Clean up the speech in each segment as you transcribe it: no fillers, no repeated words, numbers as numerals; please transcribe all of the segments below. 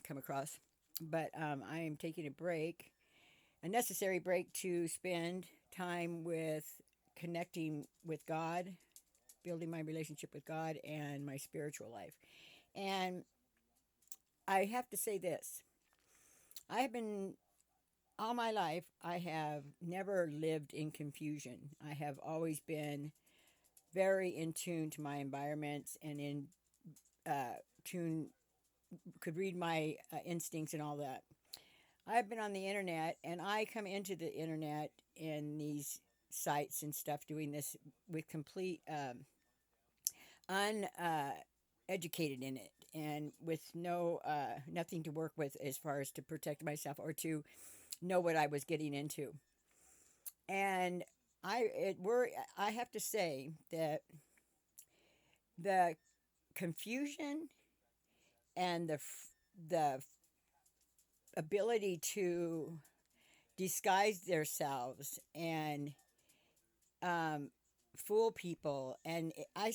come across. But I am taking a break, a necessary break to spend time with connecting with God, building my relationship with God and my spiritual life. And I have to say this: I have been all my life, I have never lived in confusion. I have always been very in tune to my environments and in tune, could read my instincts and all that. I've been on the internet and I come into the internet and these sites and stuff doing this with complete uneducated in it and with no nothing to work with as far as to protect myself or to know what I was getting into. And I have to say that the confusion and the ability to disguise themselves and um, fool people, and I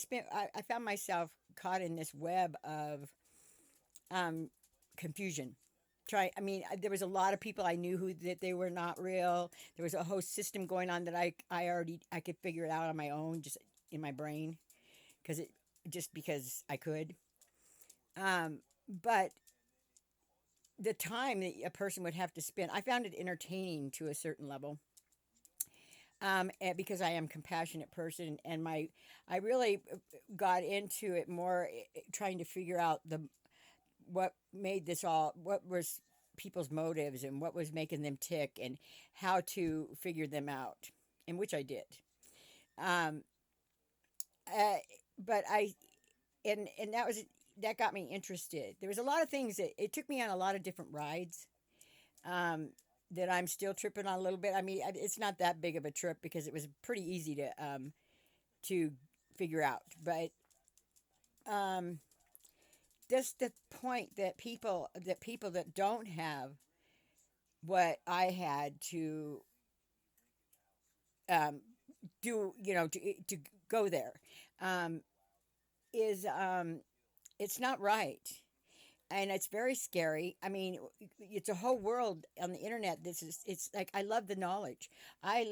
found myself caught in this web of um, confusion. I mean, there was a lot of people I knew who that they were not real. There was a whole system going on that I could figure it out on my own, just in my brain, because it just because I could. But the time that a person would have to spend, I found it entertaining to a certain level. And because I am a compassionate person, and I really got into it more, trying to figure out the what made this all, what was people's motives and what was making them tick and how to figure them out, and which I did. Um, uh, but I and that got me interested. There was a lot of things that it took me on a lot of different rides um, that I'm still tripping on a little bit. I mean, it's not that big of a trip because it was pretty easy to figure out. But um, just the point that people that don't have what I had to um, do, to go there, um, is it's not right. And it's very scary. I mean, it's a whole world on the internet. It's like I love the knowledge. I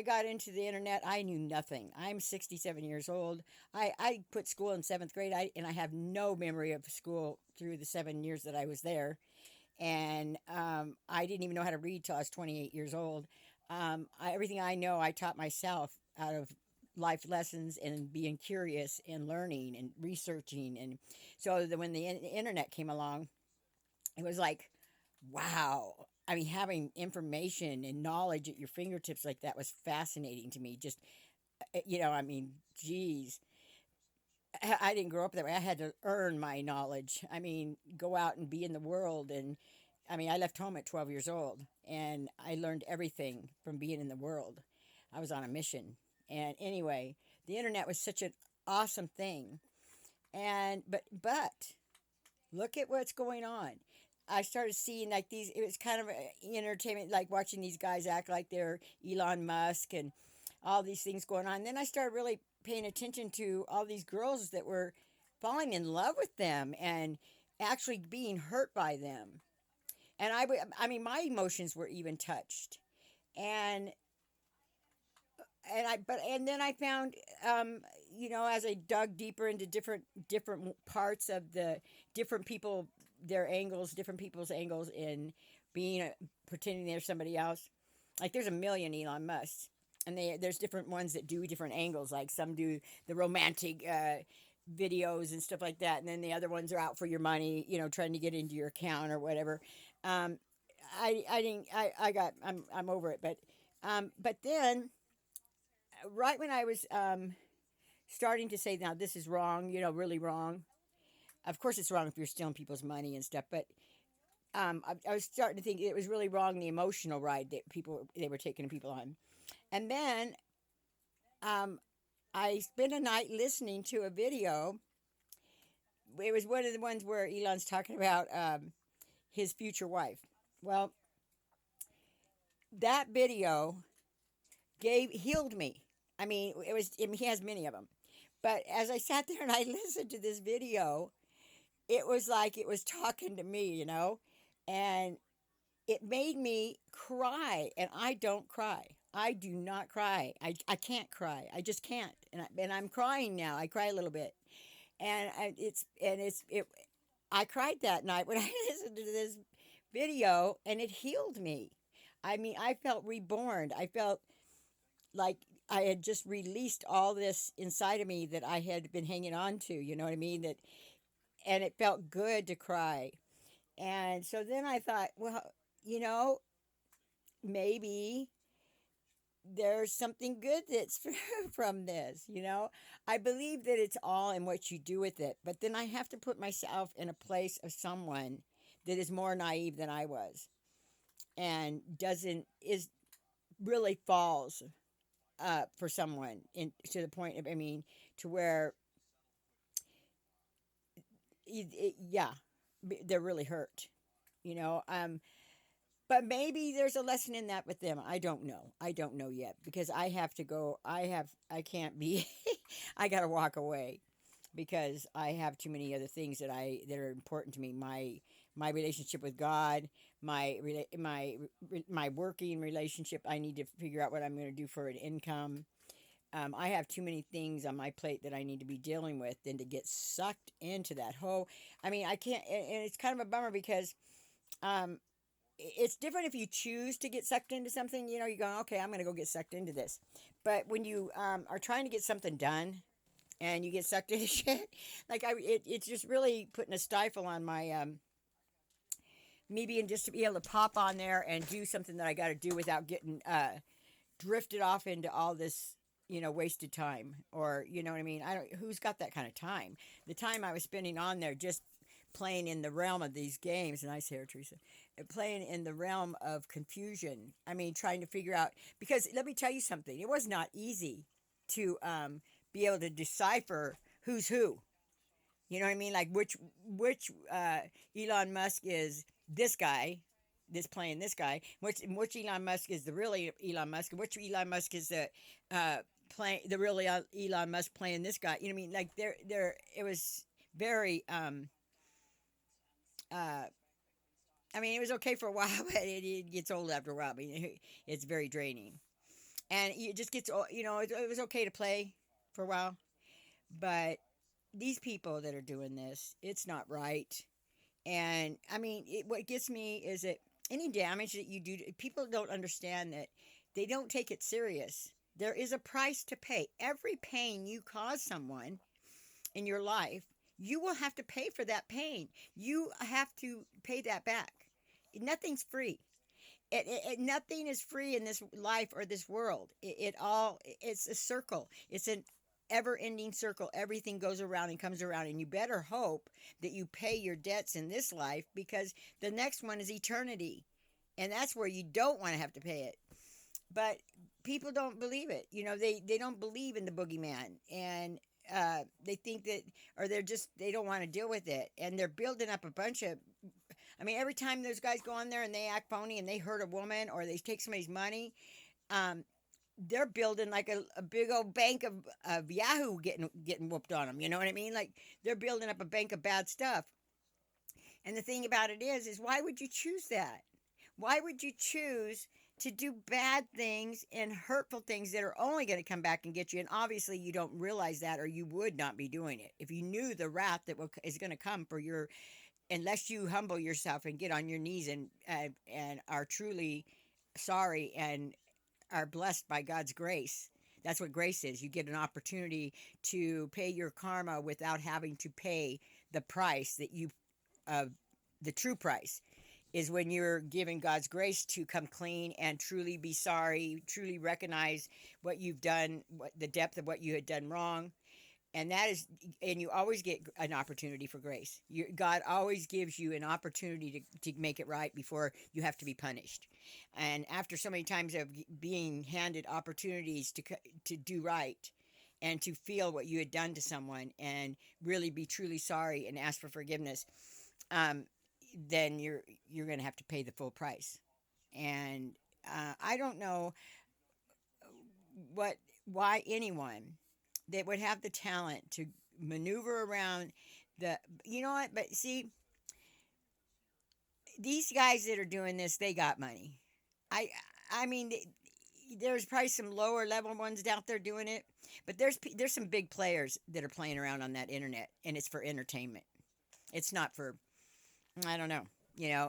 got into the internet. I knew nothing. I'm 67 years old. I put school in seventh grade. And I have no memory of school through the 7 years that I was there. And I didn't even know how to read till I was 28 years old. Everything I know, I taught myself out of life lessons and being curious and learning and researching. And so that when the internet came along, it was like, wow. I mean, having information and knowledge at your fingertips like that was fascinating to me. Just, I mean, geez, I didn't grow up that way. I had to earn my knowledge. I mean, go out and be in the world. And I mean, I left home at 12 years old and I learned everything from being in the world. I was on a mission. And anyway, the internet was such an awesome thing. And but look at what's going on. I started seeing like these, it was kind of entertainment, like watching these guys act like they're Elon Musk and all these things going on. And then I started really paying attention to all these girls that were falling in love with them and actually being hurt by them. And I mean, my emotions were even touched. And and then I found, as I dug deeper into different parts of the different people, different people's angles in being pretending they're somebody else. Like there's a million Elon Musks, and there's different ones that do different angles. Like some do the romantic videos and stuff like that, and then the other ones are out for your money, trying to get into your account or whatever. Um, I didn't I got I'm over it, but then right when I was starting to say, now this is wrong, really wrong. Of course, it's wrong if you're stealing people's money and stuff, but I was starting to think it was really wrong, the emotional ride that they were taking people on. And then um, I spent a night listening to a video. It was one of the ones where Elon's talking about his future wife. Well, that video gave healed me. I mean, he has many of them. But as I sat there and I listened to this video, it was like it was talking to me, and it made me cry. And I don't cry. I do not cry. I can't cry. I just can't. And I'm crying now. I cry a little bit. I cried that night when I listened to this video, and it healed me. I mean, I felt reborn. I felt like I had just released all this inside of me that I had been hanging on to, you know what I mean? That and it felt good to cry. And so then I thought, well, you know, maybe there's something good that's from this. I believe that it's all in what you do with it, but then I have to put myself in a place of someone that is more naive than I was, and doesn't is really falls for someone, in to the point of, I mean, to where yeah, they're really hurt, you know. But maybe there's a lesson in that with them. I don't know. I don't know yet, because I have to go. I can't be. I got to walk away because I have too many other things that are important to me. My relationship with God, my working relationship. I need to figure out what I'm going to do for an income. I have too many things on my plate that I need to be dealing with than to get sucked into that whole. I mean, I can't, and it's kind of a bummer because um, it's different if you choose to get sucked into something. You go, okay, I'm going to go get sucked into this. But when you are trying to get something done and you get sucked into shit, like it's just really putting a stifle on my me being just to be able to pop on there and do something that I got to do without getting drifted off into all this, wasted time. Or, you know what I mean? I don't, who's got that kind of time? The time I was spending on there just playing in the realm of these games, and I say, Teresa, playing in the realm of confusion. I mean, trying to figure out, because let me tell you something, it was not easy to be able to decipher who's who. You know what I mean? Like which Elon Musk is this guy, this playing this guy. Which Elon Musk is the real Elon Musk, and which Elon Musk is the playing the real Elon Musk playing this guy. You know what I mean? Like there it was very uh I mean, it was okay for a while, but it gets old after a while. I mean, it's very draining, and it just gets. It was okay to play for a while, but these people that are doing this, it's not right. And I mean, what gets me is that any damage that you do, people don't understand that they don't take it serious. There is a price to pay. Every pain you cause someone in your life, you will have to pay for that pain. You have to pay that back. Nothing's free. Nothing is free in this life or this world. It's a circle. It's an ever-ending circle. Everything goes around and comes around, and you better hope that you pay your debts in this life, because the next one is eternity, and that's where you don't want to have to pay it. But people don't believe it. They don't believe in the boogeyman, and they think that, or they don't want to deal with it, and they're building up a bunch of. I mean, every time those guys go on there and they act phony and they hurt a woman or they take somebody's money, um, they're building like a big old bank of Yahoo getting whooped on them. You know what I mean? Like, they're building up a bank of bad stuff. And the thing about it is why would you choose that? Why would you choose to do bad things and hurtful things that are only going to come back and get you? And obviously, you don't realize that, or you would not be doing it. If you knew the wrath is going to come for your, unless you humble yourself and get on your knees and are truly sorry and are blessed by God's grace. That's what grace is. You get an opportunity to pay your karma without having to pay the price that you uh, the true price is when you're given God's grace to come clean and truly be sorry, truly recognize what you've done, what the depth of what you had done wrong. And that is, and you always get an opportunity for grace. God always gives you an opportunity to make it right before you have to be punished. And after so many times of being handed opportunities to do right and to feel what you had done to someone and really be truly sorry and ask for forgiveness, um, then you're going to have to pay the full price. And I don't know what why anyone that would have the talent to maneuver around The you know what? But see, these guys that are doing this, they got money. I I mean, there's probably some lower level ones out there doing it, but there's some big players that are playing around on that internet, and it's for entertainment. It's not for I don't know,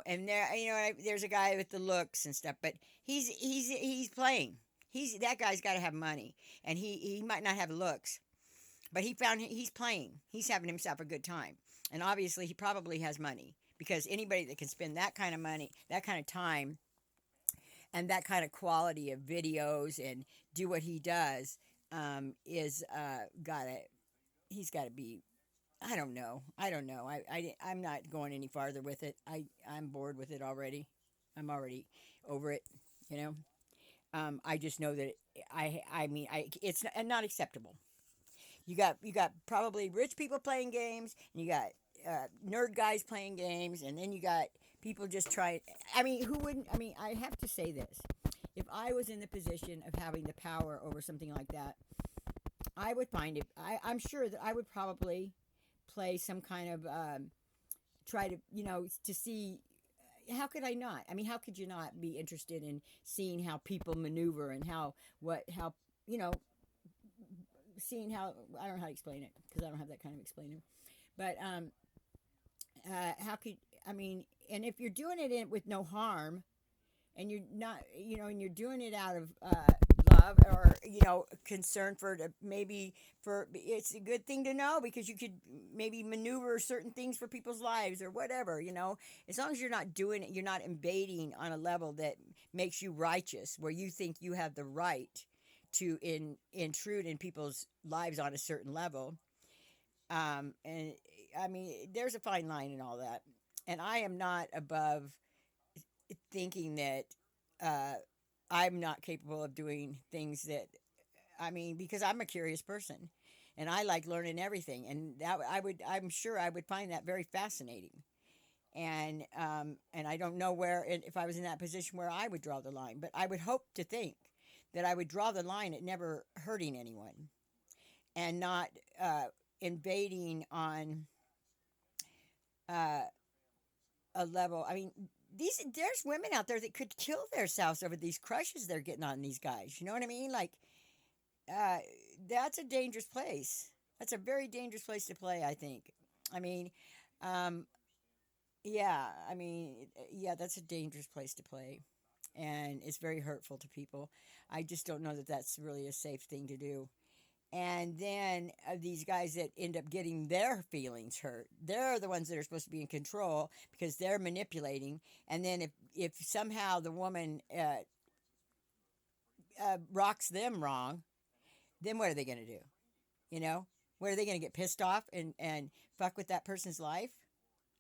And there, there's a guy with the looks and stuff, but he's playing. He's that guy's got to have money, and he might not have looks, but he's playing. He's having himself a good time, and obviously he probably has money because anybody that can spend that kind of money, that kind of time, and that kind of quality of videos and do what he does is gotta he's got to be I don't know. I don't know. I'm not going any farther with it. I'm bored with it already. I'm already over it. You know. I just know that I mean it's not acceptable. You got probably rich people playing games, and you got nerd guys playing games, and then you got people just trying. I mean, who wouldn't? I mean, I have to say this: if I was in the position of having the power over something like that, I would find it. I'm sure that I would probably play some kind of try to to see how could I not? I mean, how could you not be interested in seeing how people maneuver and how you know seeing how I don't know how to explain it because I don't have that kind of explainer. But how could I mean? And if you're doing it with no harm, and you're not, and you're doing it out of love or concern for maybe for it's a good thing to know because you could maybe maneuver certain things for people's lives or whatever. As long as you're not doing it, you're not invading on a level that makes you righteous, where you think you have the right to intrude in people's lives on a certain level. And I mean, there's a fine line in all that, and I am not above thinking that uh, I'm not capable of doing things that I mean because I'm a curious person and I like learning everything and that I'm sure I would find that very fascinating and I don't know where if I was in that position where I would draw the line, but I would hope to think that I would draw the line at never hurting anyone and not uh, invading on uh, a level. I mean, there's women out there that could kill themselves over these crushes they're getting on these guys. You know what I mean? Like, uh, that's a dangerous place. That's a very dangerous place to play. I think. I mean, um, yeah. I mean, yeah. That's a dangerous place to play, and it's very hurtful to people. I just don't know that that's really a safe thing to do. And then these guys that end up getting their feelings hurt, they're the ones that are supposed to be in control because they're manipulating. And then if somehow the woman rocks them wrong, then what are they going to do? You know, what are they going to get pissed off and fuck with that person's life?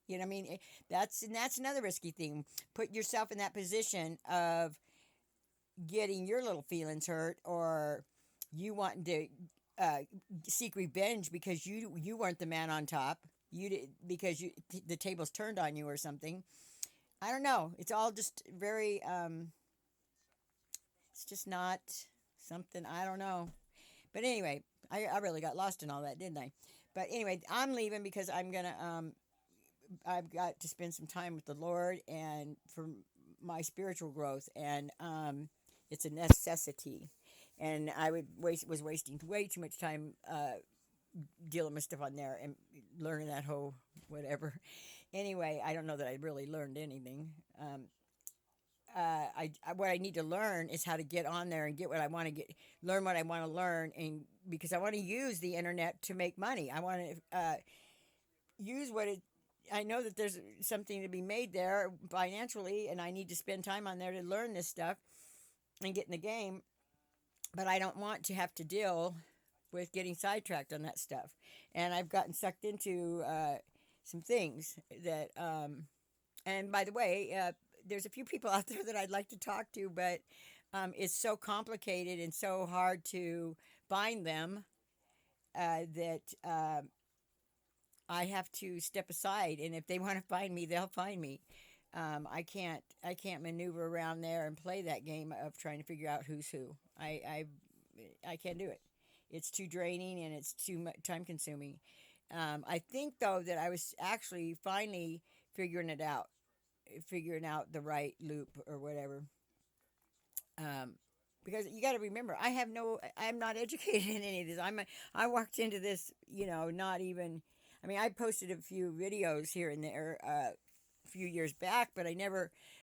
You know what I mean? That's another risky thing. Put yourself in that position of getting your little feelings hurt or you wanting to uh, seek revenge because you weren't the man on top. You did because the tables turned on you or something. I don't know. It's all just very. It's just not something I don't know. But anyway, I really got lost in all that, didn't I? But anyway, I'm leaving because I'm gonna. I've got to spend some time with the Lord and for my spiritual growth, and it's a necessity. And I was wasting way too much time dealing with stuff on there and learning that whole whatever. Anyway, I don't know that I really learned anything. What I need to learn is how to get on there and get what I want to get, learn what I want to learn, and because I want to use the internet to make money. I want to use what it. I know that there's something to be made there financially, and I need to spend time on there to learn this stuff and get in the game. But I don't want to have to deal with getting sidetracked on that stuff. And I've gotten sucked into some things that, and by the way, there's a few people out there that I'd like to talk to, but it's so complicated and so hard to find them that I have to step aside. And if they want to find me, they'll find me. I can't maneuver around there and play that game of trying to figure out who's who. I can't do it. It's too draining and it's too much time consuming. I think though that I was actually finally figuring it out, figuring out the right loop or whatever. Um, because you got to remember, I'm not educated in any of this. I walked into this, not even. I mean, I posted a few videos here and there a few years back, but I never